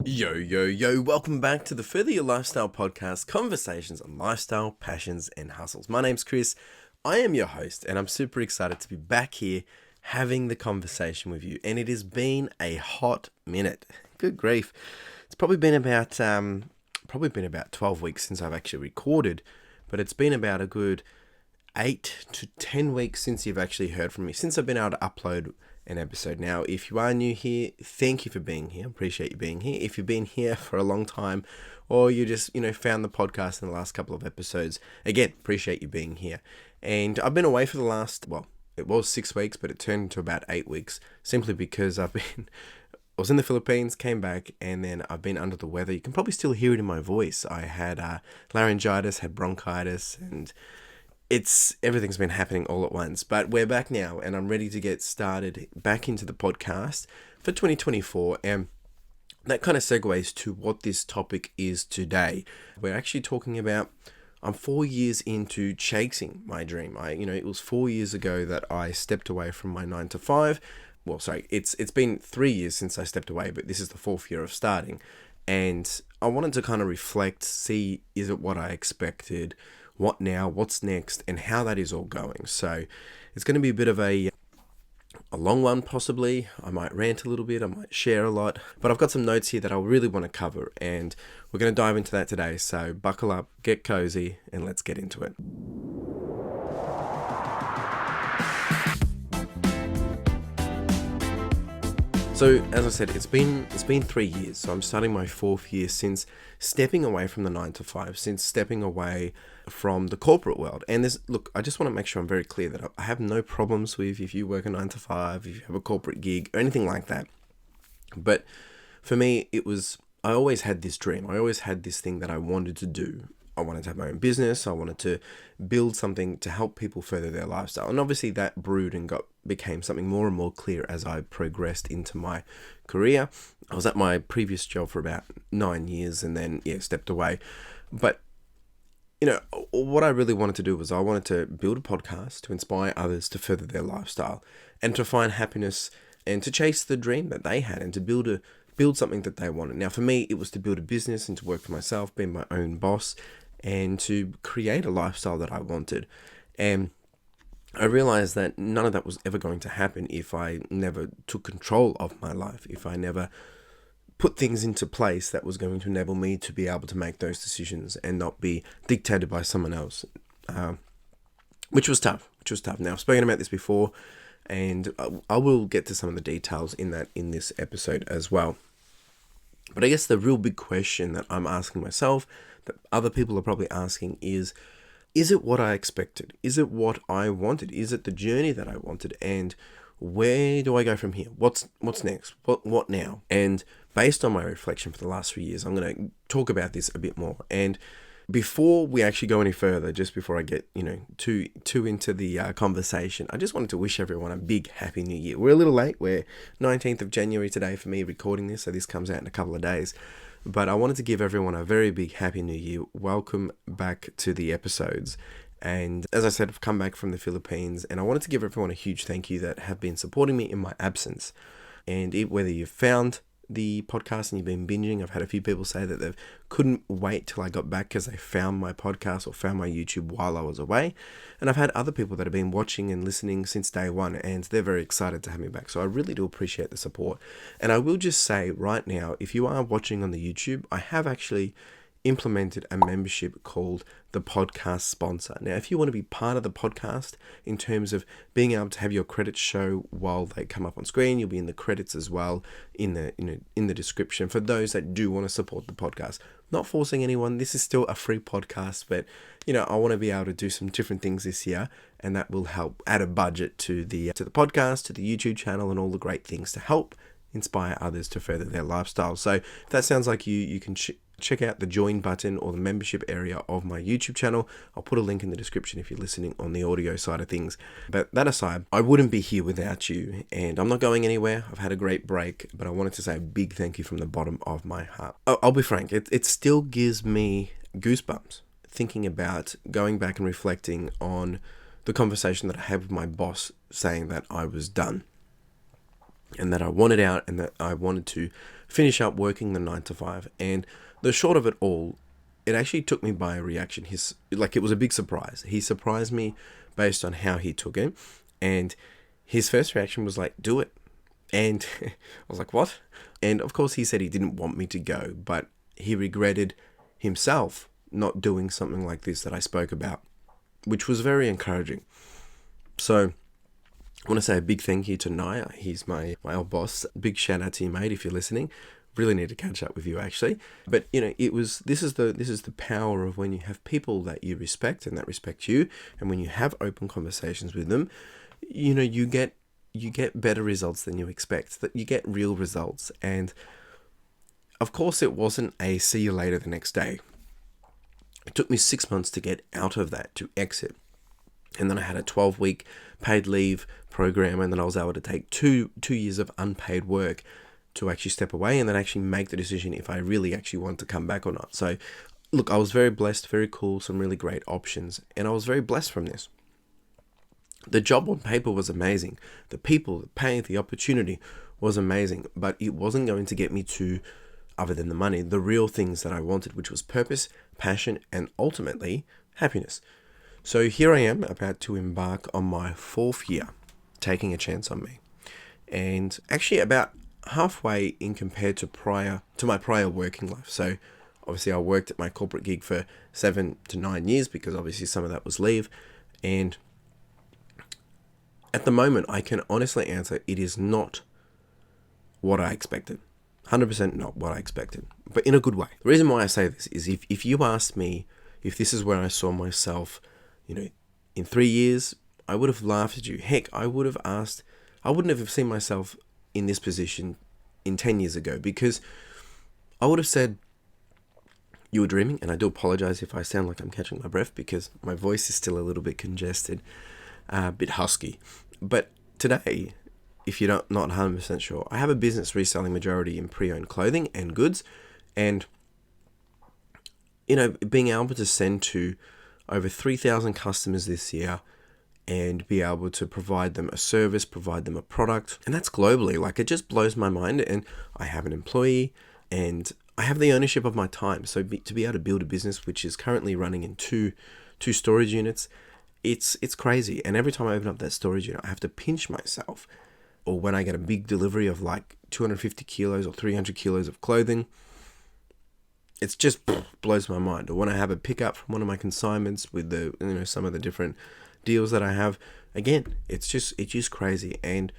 Yo, yo, yo, welcome back to the Further Your Lifestyle podcast, conversations on lifestyle, passions, and hustles. My name's Chris. I am your host, and I'm super excited to be back here having the conversation with you. And it has been a hot minute. Good grief. It's probably been about 12 weeks since I've actually recorded, but it's been about a good 8 to 10 weeks since you've actually heard from me, since I've been able to upload an episode. Now, if you are new here, thank you for being here. Appreciate you being here. If you've been here for a long time, or you just, found the podcast in the last couple of episodes, again, appreciate you being here. And I've been away for the last, it was 6 weeks, but it turned into about 8 weeks, simply because I was in the Philippines, came back, and then I've been under the weather. You can probably still hear it in my voice. I had laryngitis, had bronchitis, and everything's been happening all at once. But we're back now, and I'm ready to get started back into the podcast for 2024. And that kind of segues to what this topic is today. We're actually talking about, I'm 4 years into chasing my dream. It was 4 years ago that I stepped away from my 9 to 5. Well, sorry, it's been 3 years since I stepped away, but this is the 4th year of starting. And I wanted to kind of reflect, see, is it what I expected? What now, what's next, and how that is all going. So it's going to be a bit of a long one, possibly. I might rant a little bit, I might share a lot, but I've got some notes here that I really want to cover, and we're going to dive into that today. So buckle up, get cozy, and let's get into it. So as I said, it's been 3 years. So I'm starting my 4th year since stepping away from the 9 to 5, since stepping away from the corporate world. And I just want to make sure I'm very clear that I have no problems with if you work a 9 to 5, if you have a corporate gig, or anything like that. But for me, I always had this dream. I always had this thing that I wanted to do. I wanted to have my own business. I wanted to build something to help people further their lifestyle. And obviously that brewed and became something more and more clear as I progressed into my career. I was at my previous job for about 9 years and then, stepped away. But, what I really wanted to do was I wanted to build a podcast to inspire others to further their lifestyle and to find happiness and to chase the dream that they had and to build something that they wanted. Now, for me, it was to build a business and to work for myself, be my own boss, and to create a lifestyle that I wanted. And I realized that none of that was ever going to happen if I never took control of my life, if I never put things into place that was going to enable me to be able to make those decisions and not be dictated by someone else, which was tough. Now, I've spoken about this before, and I will get to some of the details in this episode as well. But I guess the real big question that I'm asking myself, that other people are probably asking, is it what I expected? Is it what I wanted? Is it the journey that I wanted? And where do I go from here? What's next? What now? And based on my reflection for the last 3 years, I'm going to talk about this a bit more. And before we actually go any further, just before I get too into the conversation, I just wanted to wish everyone a big happy new year. We're a little late. We're 19th of January today for me recording this, so this comes out in a couple of days. But I wanted to give everyone a very big happy new year. Welcome back to the episodes. And as I said, I've come back from the Philippines, and I wanted to give everyone a huge thank you that have been supporting me in my absence. And whether you've found the podcast and you've been binging, I've had a few people say that they couldn't wait till I got back because they found my podcast or found my YouTube while I was away. And I've had other people that have been watching and listening since day one, and they're very excited to have me back. So I really do appreciate the support. And I will just say right now, if you are watching on the YouTube, I have actually implemented a membership called the podcast sponsor. Now, if you want to be part of the podcast in terms of being able to have your credits show while they come up on screen, you'll be in the credits as well in the description for those that do want to support the podcast. Not forcing anyone. This is still a free podcast, but I want to be able to do some different things this year, and that will help add a budget to the podcast, to the YouTube channel, and all the great things to help inspire others to further their lifestyle. So if that sounds like you can check out the join button or the membership area of my YouTube channel. I'll put a link in the description if you're listening on the audio side of things. But that aside, I wouldn't be here without you, and I'm not going anywhere. I've had a great break, but I wanted to say a big thank you from the bottom of my heart. I'll be frank, it still gives me goosebumps thinking about going back and reflecting on the conversation that I had with my boss saying that I was done and that I wanted out and that I wanted to finish up working the 9 to 5. And the short of it all, it actually took me by a reaction. It was a big surprise. He surprised me based on how he took it. And his first reaction was like, do it. And I was like, what? And of course he said he didn't want me to go, but he regretted himself not doing something like this that I spoke about, which was very encouraging. So I want to say a big thank you to Naya. He's my old boss. Big shout out to you, mate, if you're listening. Really need to catch up with you, actually. But this is the power of when you have people that you respect and that respect you, and when you have open conversations with them, you get better results than you expect. That you get real results. And of course, it wasn't a see you later the next day. It took me 6 months to get out of that, to exit. And then I had a 12-week paid leave program, and then I was able to take two years of unpaid work to actually step away and then actually make the decision if I really actually want to come back or not. So, look, I was very blessed, very cool, some really great options, and I was very blessed from this. The job on paper was amazing. The people, the pay, the opportunity was amazing, but it wasn't going to get me to, other than the money, the real things that I wanted, which was purpose, passion, and ultimately happiness. So here I am about to embark on my 4th year, taking a chance on me. And actually about halfway in compared to my prior working life. So obviously I worked at my corporate gig for 7 to 9 years, because obviously some of that was leave. And at the moment, I can honestly answer it is not what I expected. 100% not what I expected, but in a good way. The reason why I say this is if you asked me if this is where I saw myself, in 3 years, I would have laughed at you. Heck, I wouldn't have seen myself in this position in 10 years ago, because I would have said, you were dreaming. And I do apologize if I sound like I'm catching my breath, because my voice is still a little bit congested, a bit husky. But today, if you're not 100% sure, I have a business reselling majority in pre-owned clothing and goods, and being able to send to over 3,000 customers this year and be able to provide them a service, provide them a product. And that's globally. Like, it just blows my mind. And I have an employee and I have the ownership of my time. So to be able to build a business, which is currently running in two storage units, it's crazy. And every time I open up that storage unit, I have to pinch myself. Or when I get a big delivery of like 250 kilos or 300 kilos of clothing, it's just blows my mind. Or when I have a pickup from one of my consignments with some of the different deals that I have, again, it's just crazy. And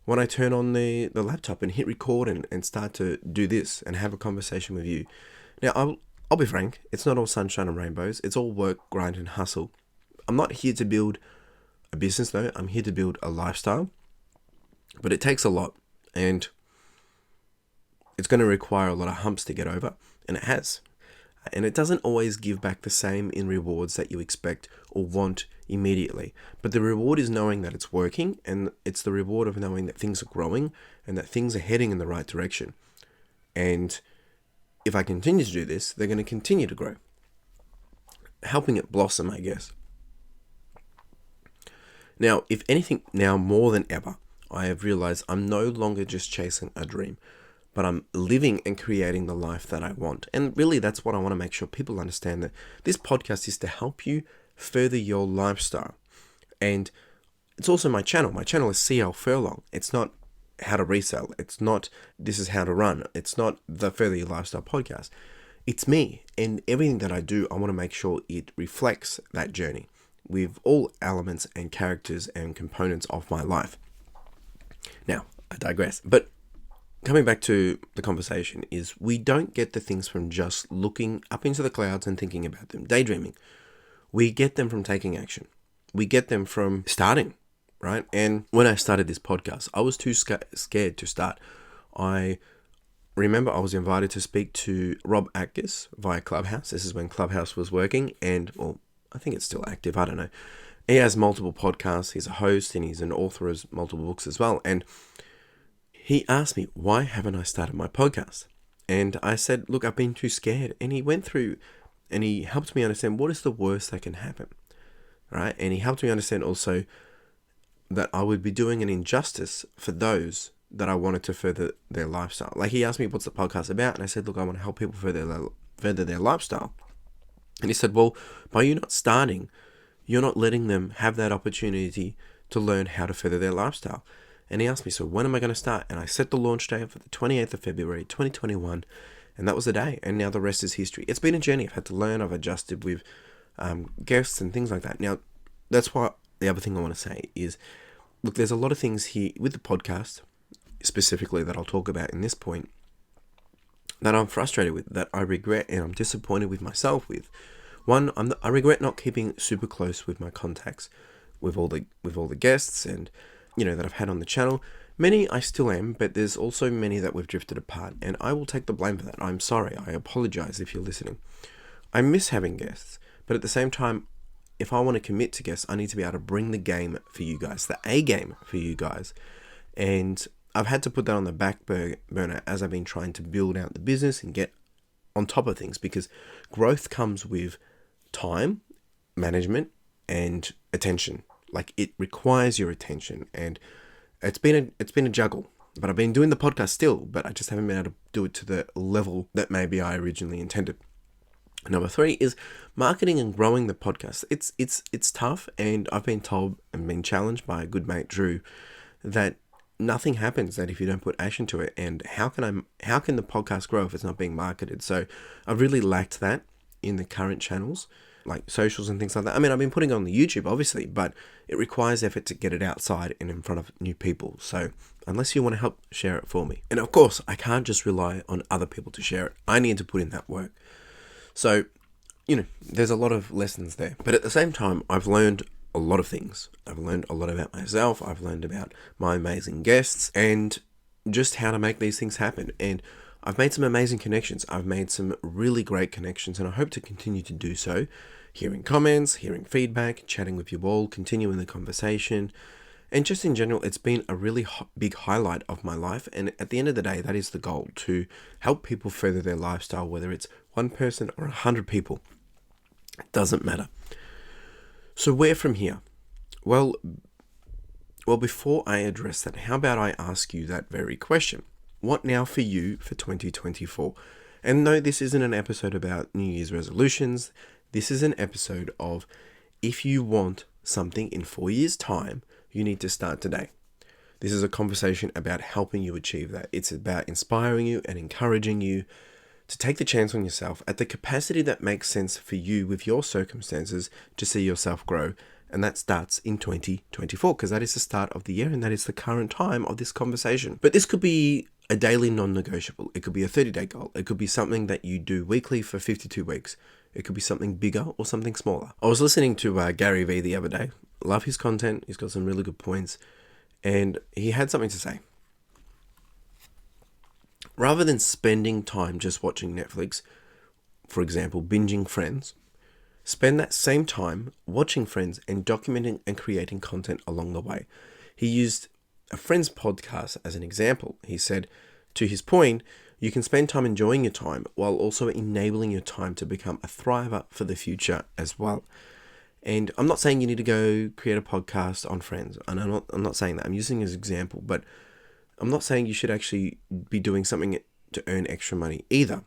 when I turn on the laptop and hit record and start to do this and have a conversation with you, now I'll be frank, it's not all sunshine and rainbows. It's all work, grind, and hustle. I'm not here to build a business though. I'm here to build a lifestyle, but it takes a lot, and it's going to require a lot of humps to get over. And it has. And it doesn't always give back the same in rewards that you expect or want immediately. But the reward is knowing that it's working, and it's the reward of knowing that things are growing and that things are heading in the right direction. And if I continue to do this, they're going to continue to grow. Helping it blossom, I guess. Now, if anything, now more than ever, I have realized I'm no longer just chasing a dream, but I'm living and creating the life that I want. And really, that's what I want to make sure people understand, that this podcast is to help you further your lifestyle. And it's also my channel. My channel is CL Furlong. It's not how to resell. It's not this is how to run. It's not the Further Your Lifestyle podcast. It's me. And everything that I do, I want to make sure it reflects that journey with all elements and characters and components of my life. Now, I digress. But coming back to the conversation is, we don't get the things from just looking up into the clouds and thinking about them, daydreaming. We get them from taking action. We get them from starting, right? And when I started this podcast, I was too scared to start. I remember I was invited to speak to Rob Atkis via Clubhouse. This is when Clubhouse was working, and I think it's still active. I don't know. He has multiple podcasts. He's a host and he's an author of multiple books as well. And he asked me, why haven't I started my podcast? And I said, look, I've been too scared. And he went through and he helped me understand what is the worst that can happen, right? And he helped me understand also that I would be doing an injustice for those that I wanted to further their lifestyle. Like, he asked me, what's the podcast about? And I said, look, I want to help people further their lifestyle. And he said, well, by you not starting, you're not letting them have that opportunity to learn how to further their lifestyle. And he asked me, so when am I going to start? And I set the launch date for the 28th of February, 2021. And that was the day. And now the rest is history. It's been a journey. I've had to learn. I've adjusted with guests and things like that. Now, that's why the other thing I want to say is, look, there's a lot of things here with the podcast, specifically, that I'll talk about in this point, that I'm frustrated with, that I regret and I'm disappointed with myself with. One, I regret not keeping super close with my contacts, with all the guests and, that I've had on the channel. Many I still am, but there's also many that we've drifted apart, and I will take the blame for that. I'm sorry. I apologize if you're listening. I miss having guests, but at the same time, if I want to commit to guests, I need to be able to bring the game for you guys, the A game for you guys. And I've had to put that on the back burner as I've been trying to build out the business and get on top of things, because growth comes with time, management, and attention. Like, it requires your attention, and it's been a juggle. But I've been doing the podcast still, but I just haven't been able to do it to the level that maybe I originally intended. Number 3 is marketing and growing the podcast. It's tough, and I've been told and been challenged by a good mate, Drew, that nothing happens that if you don't put action to it. And how can the podcast grow if it's not being marketed? So I've really lacked that in the current channels, like socials and things like that. I mean, I've been putting on the YouTube, obviously, but it requires effort to get it outside and in front of new people. So unless you want to help, share it for me. And of course, I can't just rely on other people to share it. I need to put in that work. So, there's a lot of lessons there. But at the same time, I've learned a lot of things. I've learned a lot about myself. I've learned about my amazing guests and just how to make these things happen. And I've made some amazing connections. I've made some really great connections, and I hope to continue to do so. Hearing comments, hearing feedback, chatting with you all, continuing the conversation. And just in general, it's been a really big highlight of my life. And at the end of the day, that is the goal, to help people further their lifestyle, whether it's one person or 100 people. It doesn't matter. So where from here? Well, before I address that, how about I ask you that very question? What now for you for 2024? And no, this isn't an episode about New Year's resolutions. This is an episode of, if you want something in 4 years' time, you need to start today. This is a conversation about helping you achieve that. It's about inspiring you and encouraging you to take the chance on yourself at the capacity that makes sense for you with your circumstances to see yourself grow. And that starts in 2024, because that is the start of the year and that is the current time of this conversation. But this could be a daily non-negotiable. It could be a 30-day goal. It could be something that you do weekly for 52 weeks. It could be something bigger or something smaller. I was listening to Gary Vee the other day. Love his content. He's got some really good points. And he had something to say. Rather than spending time just watching Netflix, for example, binging Friends, spend that same time watching Friends and documenting and creating content along the way. He used a Friends podcast as an example. He said, to his point, you can spend time enjoying your time while also enabling your time to become a thriver for the future as well. And I'm not saying you need to go create a podcast on Friends. And I'm not saying that. I'm using it as an example, but I'm not saying you should actually be doing something to earn extra money either.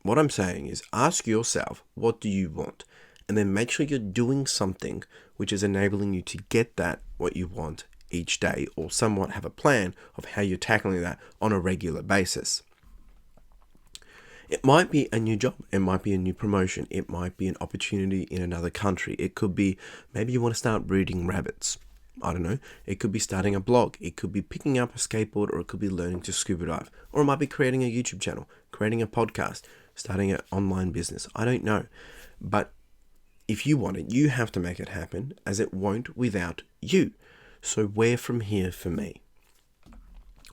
What I'm saying is, ask yourself, what do you want? And then make sure you're doing something which is enabling you to get that, what you want, each day, or somewhat have a plan of how you're tackling that on a regular basis. It might be a new job. It might be a new promotion. It might be an opportunity in another country. It could be, maybe you want to start breeding rabbits. I don't know. It could be starting a blog. It could be picking up a skateboard, or it could be learning to scuba dive. Or it might be creating a YouTube channel, creating a podcast, starting an online business. I don't know. But if you want it, you have to make it happen, as it won't without you. So where from here for me?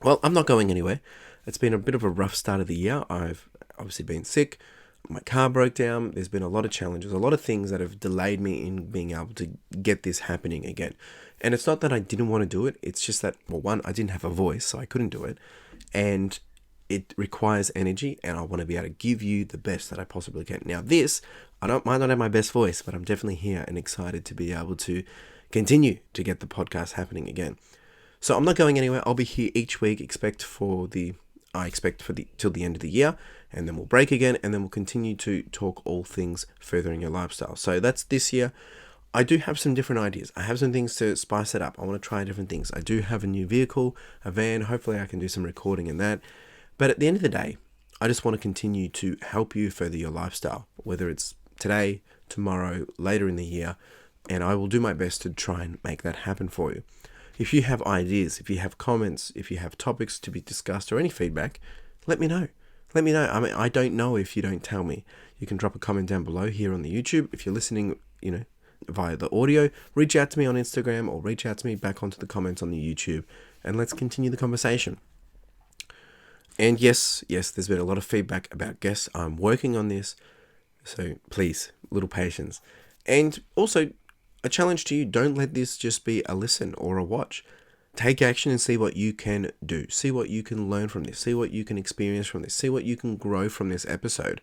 Well, I'm not going anywhere. It's been a bit of a rough start of the year. I've obviously been sick. My car broke down. There's been a lot of challenges, a lot of things that have delayed me in being able to get this happening again. And it's not that I didn't want to do it. It's just that, well, one, I didn't have a voice, so I couldn't do it. And it requires energy, and I want to be able to give you the best that I possibly can. Now this, might not have my best voice, but I'm definitely here and excited to be able to continue to get the podcast happening again. So I'm not going anywhere. I'll be here each week. I expect for the till the end of the year, and then we'll break again, and then we'll continue to talk all things furthering your lifestyle. So that's this year. I do have some different ideas. I have some things to spice it up. I want to try different things. I do have a new vehicle, a van. Hopefully I can do some recording in that. But at the end of the day, I just want to continue to help you further your lifestyle, whether it's today, tomorrow, later in the year, and I will do my best to try and make that happen for you. If you have ideas, if you have comments, if you have topics to be discussed or any feedback, let me know. Let me know. I mean, I don't know if you don't tell me. You can drop a comment down below here on the YouTube. If you're listening, via the audio, reach out to me on Instagram or reach out to me back onto the comments on the YouTube, and let's continue the conversation. And yes, there's been a lot of feedback about guests. I'm working on this, so please, little patience. And also, a challenge to you, don't let this just be a listen or a watch. Take action and see what you can do. See what you can learn from this. See what you can experience from this. See what you can grow from this episode.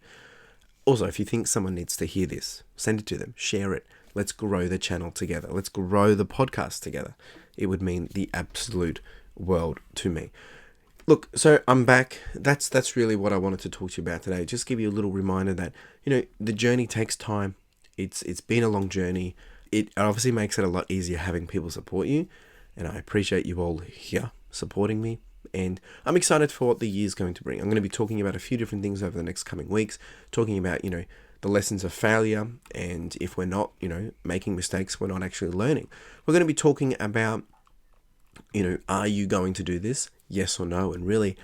Also, if you think someone needs to hear this, send it to them. Share it. Let's grow the channel together. Let's grow the podcast together. It would mean the absolute world to me. Look, so I'm back. That's really what I wanted to talk to you about today. Just give you a little reminder that, the journey takes time. It's been a long journey. It obviously makes it a lot easier having people support you. And I appreciate you all here supporting me. And I'm excited for what the year's going to bring. I'm going to be talking about a few different things over the next coming weeks. Talking about, the lessons of failure, and if we're not, making mistakes, we're not actually learning. We're going to be talking about, are you going to do this? Yes or no? And really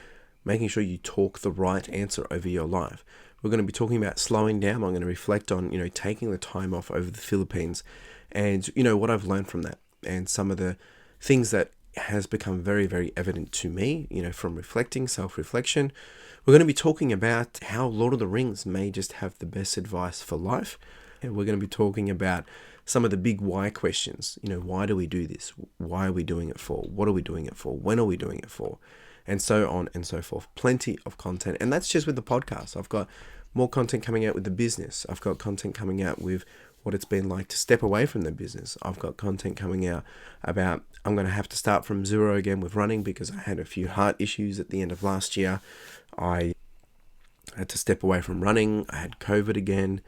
making sure you talk the right answer over your life. We're going to be talking about slowing down. I'm going to reflect on, taking the time off over the Philippines and, what I've learned from that, and some of the things that has become very, very evident to me, from self-reflection. We're going to be talking about how Lord of the Rings may just have the best advice for life. And we're going to be talking about some of the big why questions. Why do we do this? Why are we doing it for? What are we doing it for? When are we doing it for? And so on and so forth. Plenty of content. And that's just with the podcast. I've got more content coming out with the business. I've got content coming out with what it's been like to step away from the business. I've got content coming out about I'm going to have to start from zero again with running because I had a few heart issues at the end of last year. I had to step away from running. I had COVID again,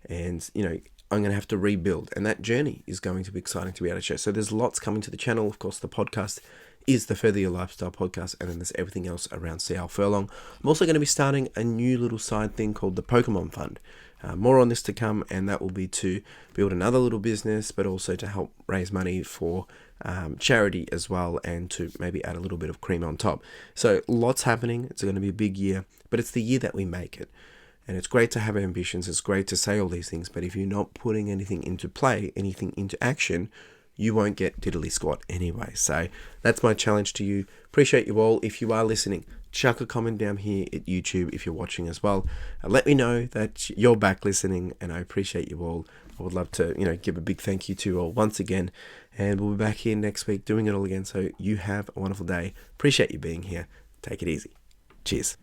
and I'm going to have to rebuild, and that journey is going to be exciting to be able to share. So there's lots coming to the channel. Of course, the podcast is the Further Your Lifestyle podcast, and then there's everything else around CL Furlong. I'm also going to be starting a new little side thing called the Pokemon Fund. More on this to come, and that will be to build another little business, but also to help raise money for charity as well, and to maybe add a little bit of cream on top. So lots happening. It's going to be a big year, but it's the year that we make it. And it's great to have ambitions. It's great to say all these things, but if you're not putting anything into play, anything into action, you won't get diddly squat anyway. So that's my challenge to you. Appreciate you all. If you are listening, chuck a comment down here at YouTube if you're watching as well. Let me know that you're back listening, and I appreciate you all. I would love to, give a big thank you to you all once again. And we'll be back here next week doing it all again. So you have a wonderful day. Appreciate you being here. Take it easy. Cheers.